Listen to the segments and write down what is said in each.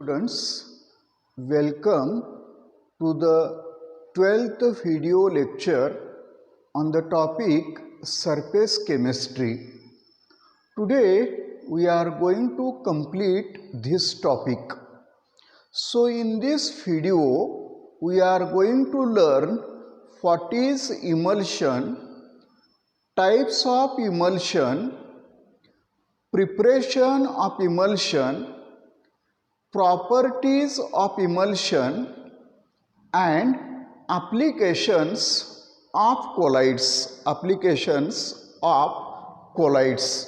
Students, welcome to the 12th video lecture on the topic surface chemistry. Today we are going to complete this topic. So in this video we are going to learn what is emulsion, types of emulsion, preparation of emulsion, properties of emulsion and applications of colloids.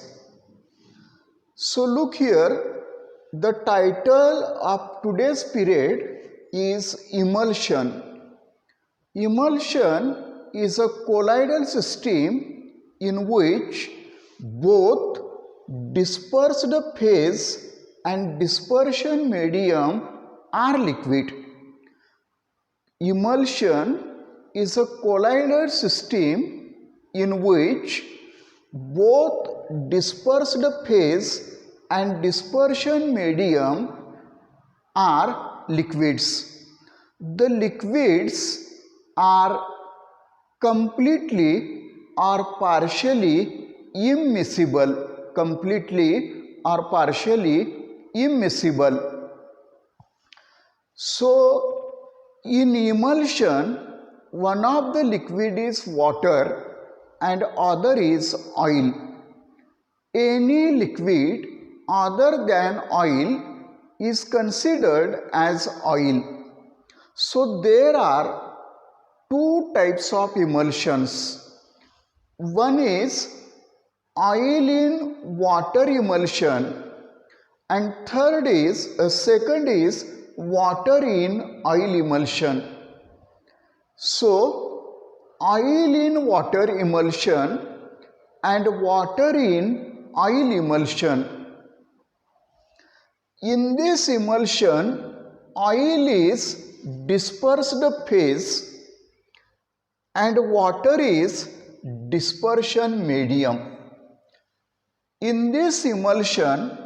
So look here, the title of today's period is emulsion. Emulsion is a colloidal system in which both dispersed phase and dispersion medium are liquid. Emulsion is a colloidal system in which both dispersed phase and dispersion medium are liquids. The liquids are completely or partially immiscible. So in emulsion, one of the liquid is water and other is oil. Any liquid other than oil is considered as oil. So there are two types of emulsions. One is oil in water emulsion and second is water in oil emulsion. So oil in water emulsion and water in oil emulsion. In this emulsion, oil is dispersed phase and water is dispersion medium. In this emulsion,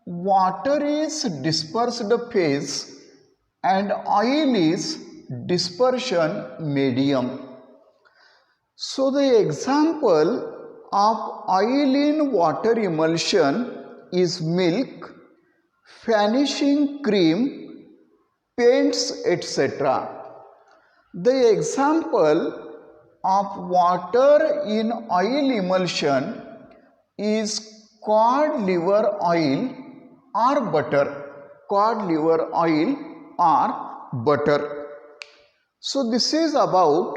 water is dispersed phase and oil is dispersion medium. So the example of oil in water emulsion is milk, vanishing cream, paints, etc. The example of water in oil emulsion is cod liver oil or butter. So this is about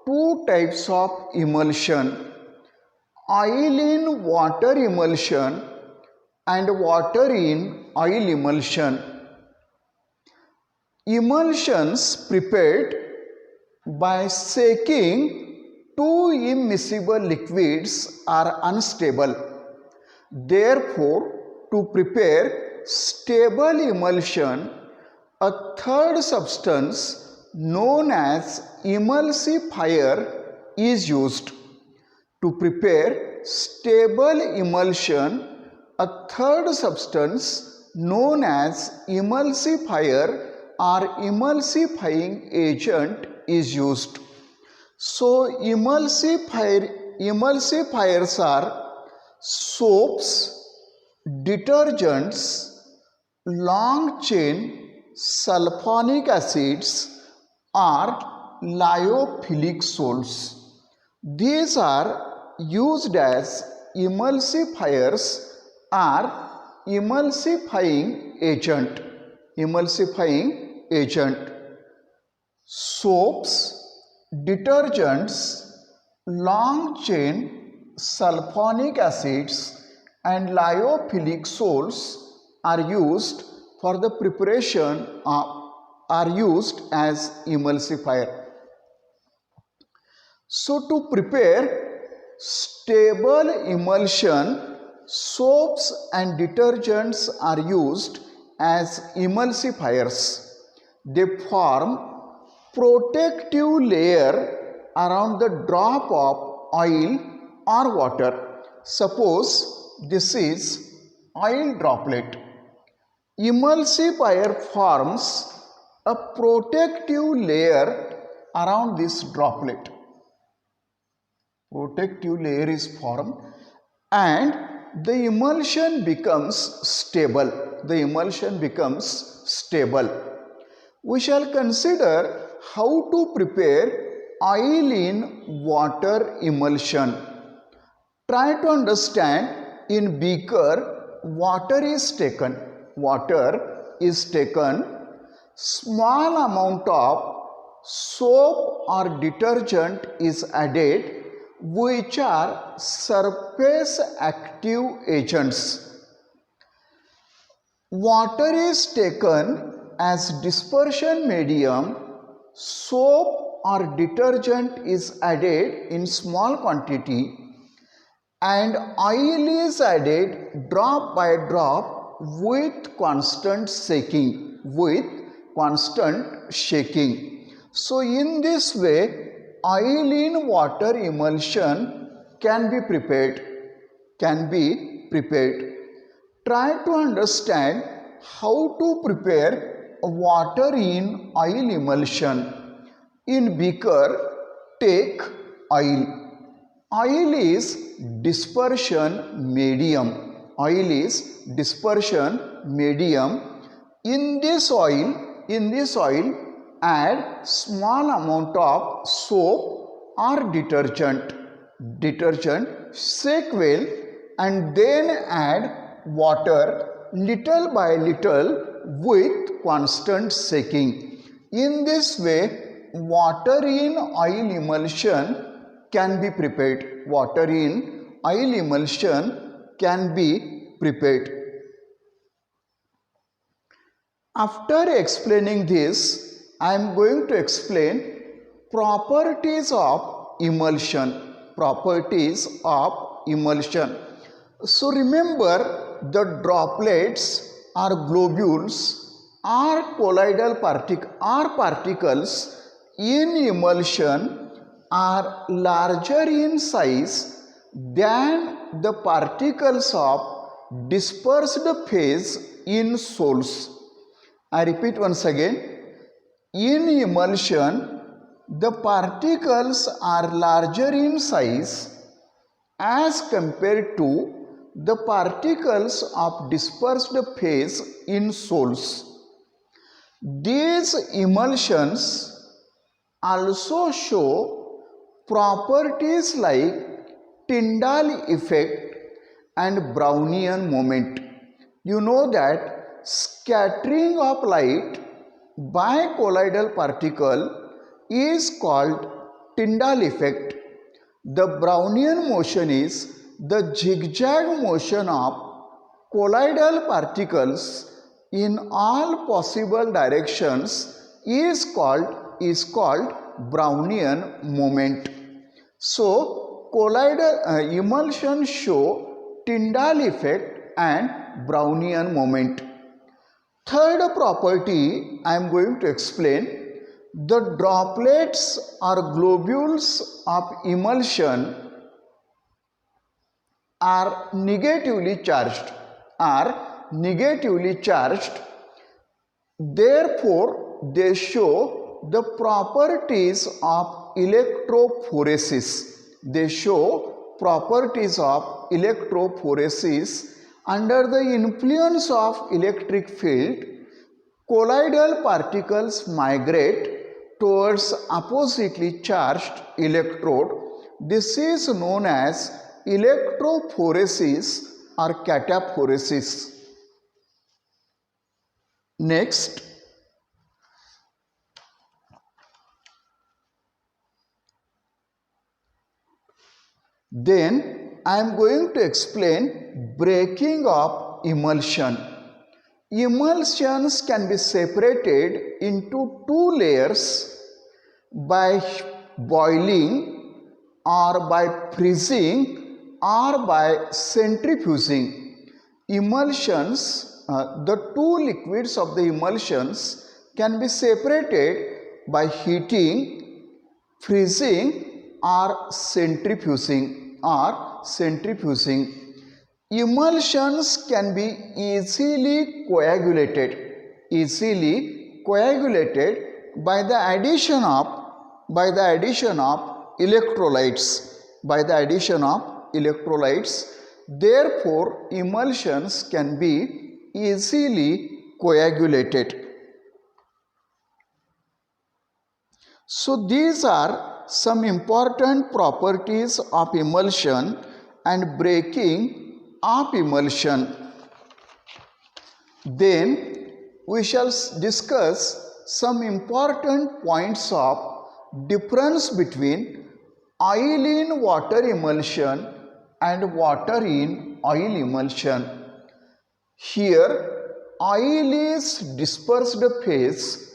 two types of emulsion, oil in water emulsion and water in oil emulsion. Emulsions prepared by shaking two immiscible liquids are unstable. Therefore, to prepare stable emulsion, a third substance known as emulsifier is used. To prepare stable emulsion, a third substance known as emulsifier or emulsifying agent is used. So emulsifiers are soaps, detergents, long chain sulfonic acids or lyophilic salts. These are used as emulsifiers or emulsifying agent. Soaps, detergents, long chain sulfonic acids and lyophilic salts are used for the preparation are used as emulsifier. So to prepare stable emulsion, soaps and detergents are used as emulsifiers. They form protective layer around the drop of oil or water. Suppose this is oil droplet. Emulsifier forms a protective layer around this droplet. Protective layer is formed and the emulsion becomes stable. The emulsion becomes stable. We shall consider how to prepare oil in water emulsion. Try to understand. In beaker, water is taken. Small amount of soap or detergent is added, which are surface active agents. Water is taken as dispersion medium. Soap or detergent is added in small quantity and oil is added drop by drop with constant shaking. So in this way, oil in water emulsion can be prepared. Try to understand how to prepare water in oil emulsion. In beaker, take oil. Oil is dispersion medium. In this oil, add small amount of soap or detergent. Shake well and then add water little by little with constant shaking. In this way, water in oil emulsion can be prepared. After explaining this, I am going to explain properties of emulsion. So remember, the droplets or globules or colloidal particles in emulsion are larger in size than the particles of dispersed phase in sols. I repeat once again. In emulsion, the particles are larger in size as compared to the particles of dispersed phase in sols. These emulsions also show properties like Tyndall effect and Brownian moment. You know that scattering of light by colloidal particle is called Tyndall effect. The Brownian motion is the zigzag motion of colloidal particles in all possible directions is called Brownian moment. So, colloidal emulsion show Tyndall effect and Brownian moment. Third property I am going to explain. The droplets or globules of emulsion are negatively charged. Therefore, they show the properties of electrophoresis. Under the influence of electric field, colloidal particles migrate towards oppositely charged electrode. This is known as electrophoresis or cataphoresis. Next, then I am going to explain breaking of emulsion. Emulsions can be separated into two layers by boiling or by freezing or by centrifuging. Emulsions, the two liquids of the emulsions can be separated by heating, freezing or centrifuging. Emulsions can be easily coagulated by the addition of electrolytes. Therefore, emulsions can be easily coagulated. So these are some important properties of emulsion and breaking of emulsion. Then we shall discuss some important points of difference between oil in water emulsion and water in oil emulsion. Here oil is dispersed phase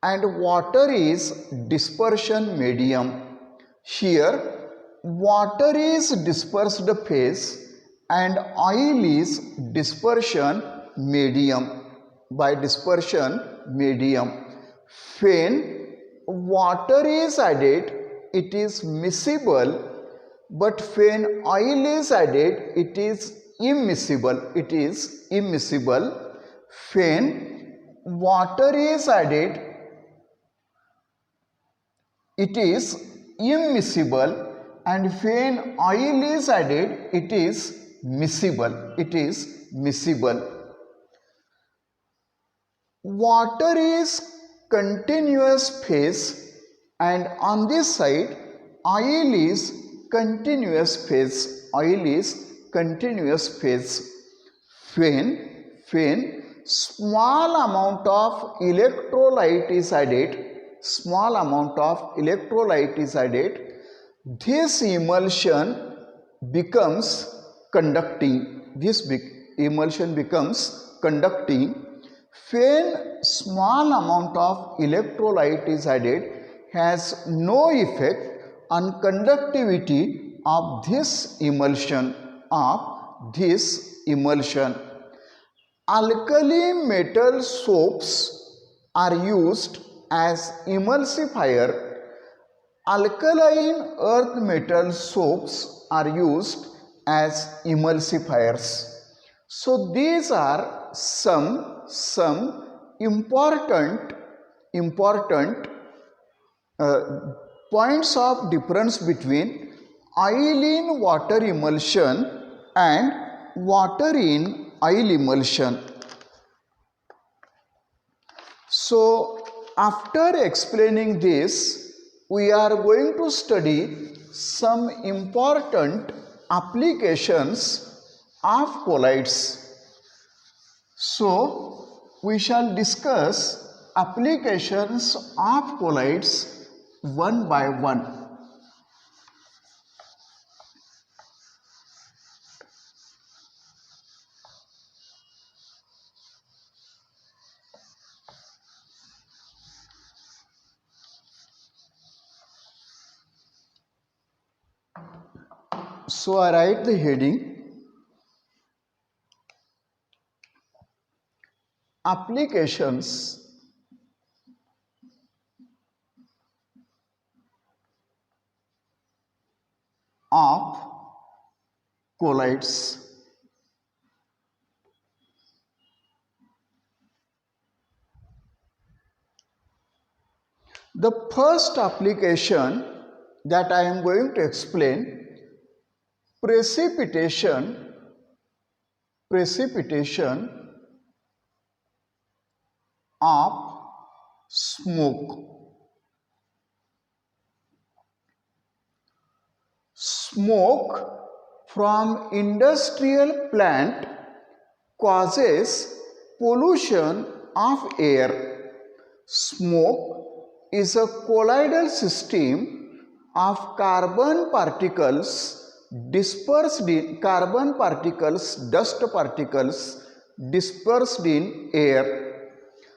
and water is dispersion medium. Here water is dispersed phase and oil is dispersion medium. By dispersion medium, when water is added, it is miscible, but when oil is added, it is immiscible. When water is added, it is immiscible, and when oil is added, it is miscible. Water is continuous phase, and on this side oil is continuous phase. When small amount of electrolyte is added, this emulsion becomes conducting. When small amount of electrolyte is added, has no effect on conductivity of this emulsion. Alkali metal soaps are used as emulsifier. Alkaline earth metal soaps are used as emulsifiers. So these are some important points of difference between oil in water emulsion and water in oil emulsion. So after explaining this, we are going to study some important applications of colloids. So we shall discuss applications of colloids one by one. So I write the heading: applications of colloids. The first application that I am going to explain: precipitation of smoke. Smoke from industrial plant causes pollution of air. Smoke is a colloidal system of carbon particles, dust particles dispersed in air.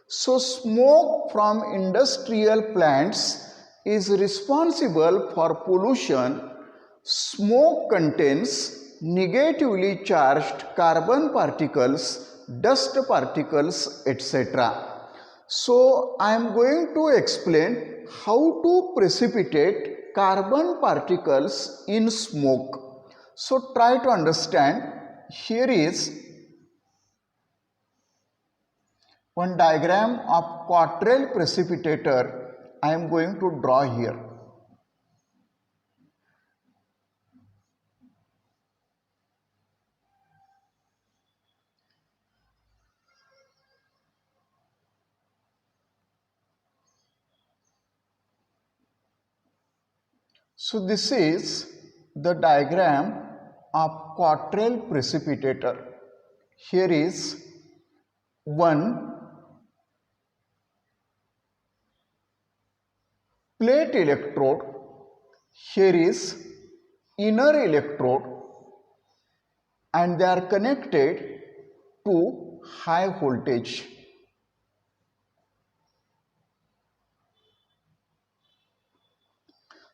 So smoke from industrial plants is responsible for pollution. Smoke contains negatively charged carbon particles, dust particles, etc. So I am going to explain how to precipitate carbon particles in smoke. So try to understand. here is one diagram of Cottrell precipitator I am going to draw here. So this is the diagram of Cottrell precipitator. Here is one plate electrode, here is inner electrode, and they are connected to high voltage.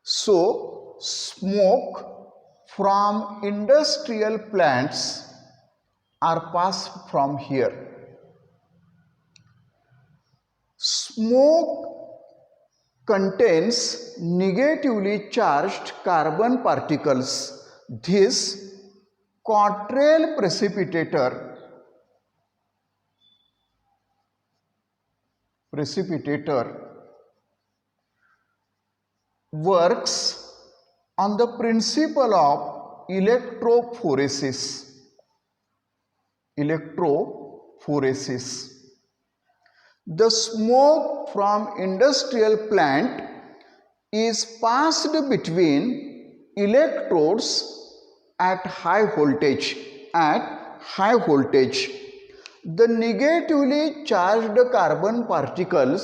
So smoke from industrial plants are passed from here. Smoke contains negatively charged carbon particles. This Cottrell precipitator works on the principle of electrophoresis. The smoke from industrial plant is passed between electrodes at high voltage. The negatively charged carbon particles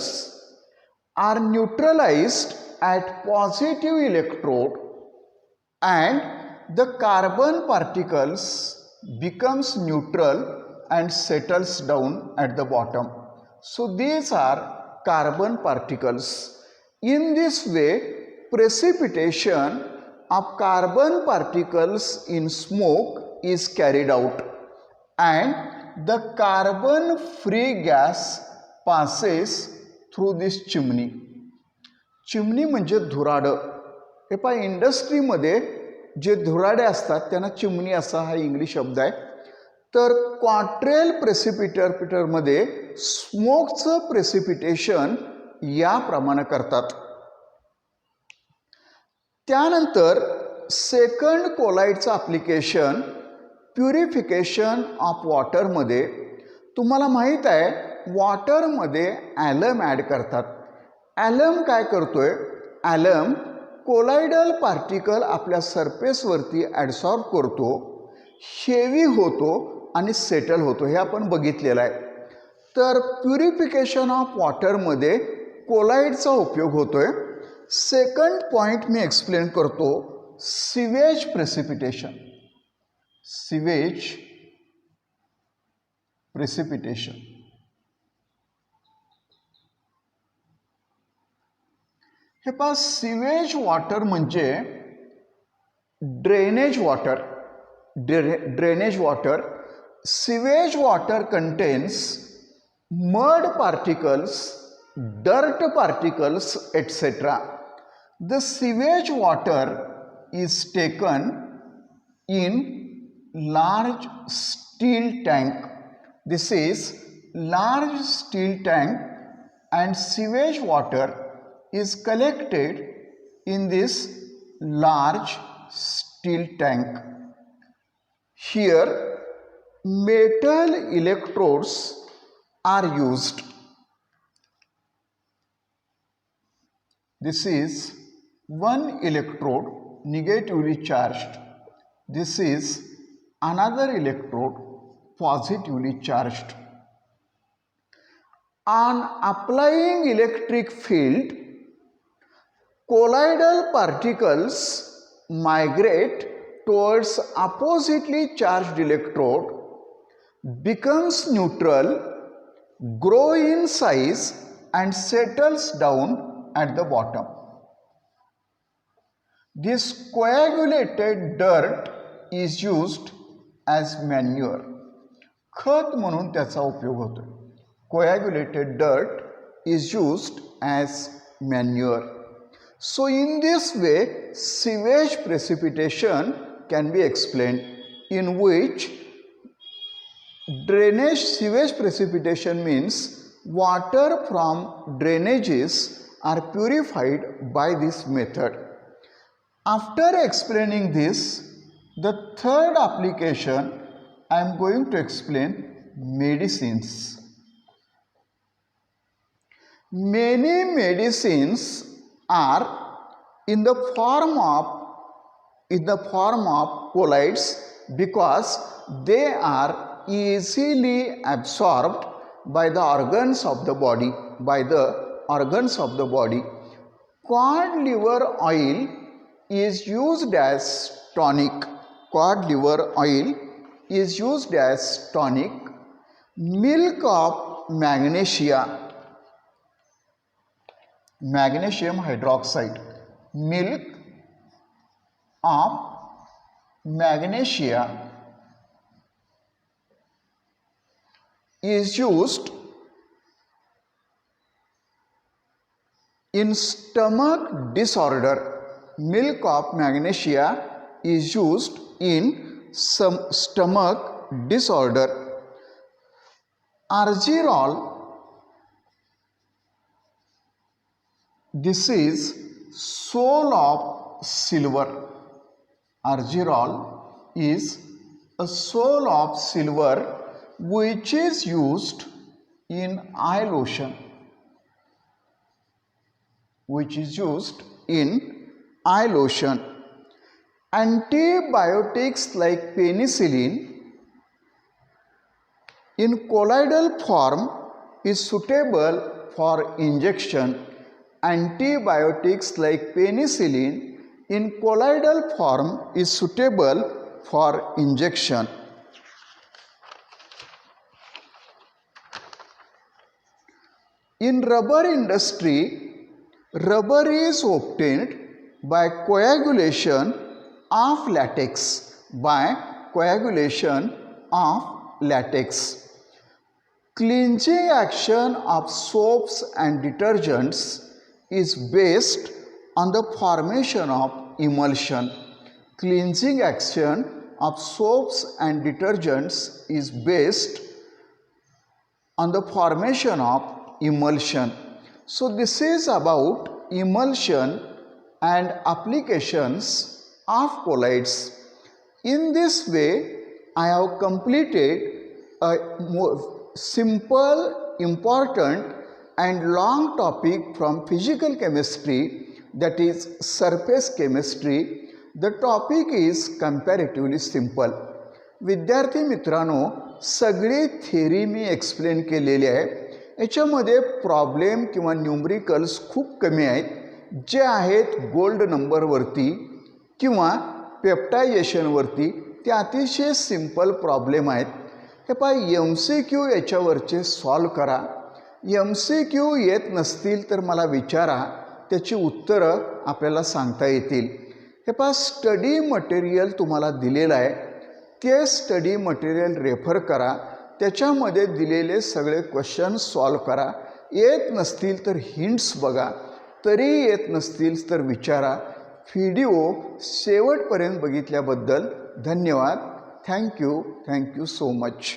are neutralized at positive electrode and the carbon particles becomes neutral and settles down at the bottom. So these are carbon particles. In this way, precipitation of carbon particles in smoke is carried out and the carbon free gas passes through this chimney. चिमणी म्हणजे धुराडं. हे पहा, इंडस्ट्रीमध्ये जे धुराडे असतात त्यांना चिमणी असा हा English शब्द आहे. तर क्वाट्रेल प्रेसिपिटेटरमध्ये स्मोकचं प्रेसिपिटेशन याप्रमाणे करतात. त्यानंतर सेकंड कोलाइडचं ॲप्लिकेशन प्युरिफिकेशन ऑफ वॉटरमध्ये. तुम्हाला माहीत आहे वॉटरमध्ये ॲलम ॲड करतात. ॲलम काय करतोय? ॲलम कोलायडल पार्टिकल आपल्या सरफेसवरती ॲडसॉर्ब करतो, हेवी होतो आणि सेटल होतो. हे आपण बघितलेलं आहे. तर प्युरिफिकेशन ऑफ वॉटरमध्ये कोलाइडचा उपयोग होतोय. सेकंड पॉइंट मी एक्सप्लेन करतो, सिवेज प्रेसिपिटेशन. हे पहा, सिवेज वॉटर म्हणजे drainage water. Sewage water contains mud particles, dirt particles, etc. The sewage water is taken in large steel tank. This is large steel tank and sewage water is collected in this large steel tank. Here metal electrodes are used. This is one electrode negatively charged. This is another electrode positively charged. On applying electric field, colloidal particles migrate towards oppositely charged electrode, becomes neutral, grow in size and settles down at the bottom. This coagulated dirt is used as manure. खत म्हणून त्याचा उपयोग होतो. Coagulated dirt is used as manure. So in this way, sewage precipitation can be explained, in which Drainage sewage precipitation means water from drainages are purified by this method. After explaining this, the third application I am going to explain medicines. Many medicines are in the form of colloids because they are easily absorbed by the organs of the body. Cod liver oil is used as tonic. Milk of magnesia, magnesium hydroxide. Milk of magnesia is used in stomach disorder. Milk of magnesia is used in some stomach disorder. Argyrol, this is soul of silver. Argyrol is a soul of silver which is used in eye lotion. Antibiotics like penicillin in colloidal form is suitable for injection. Antibiotics like penicillin in colloidal form is suitable for injection. In rubber industry, rubber is obtained by coagulation of latex. Cleansing action of soaps and detergents is based on the formation of emulsion. Cleansing action of soaps and detergents is based on the formation of emulsion. So this is about emulsion and applications of colloids. In this way, I have completed a more simple, important and long topic from physical chemistry, that is surface chemistry. The topic is comparatively simple. विद्यार्थी मित्रांनो, सगळी theory मी explain केलेली आहे. याच्यामध्ये problem किंवा numericals खूप कमी आहेत, जे आहेत गोल्ड नंबरवरती किंवा पेप्टायझेशनवरती. ते अतिशय सिंपल प्रॉब्लेम आहेत. हे पहा, MCQ याच्यावरचे सॉल्व करा. MCQ येत नसतील तर मला विचारा, त्याची उत्तरं आपल्याला सांगता येतील. हे पहा, स्टडी मटेरियल तुम्हाला दिलेलं आहे, ते स्टडी मटेरियल रेफर करा. त्याच्यामध्ये दिलेले सगळे क्वेश्चन सॉल्व करा. येत नसतील तर हिंट्स बघा, तरी येत नसतील तर विचारा. व्हिडिओ शेवटपर्यंत बघितल्याबद्दल धन्यवाद. Thank you so much.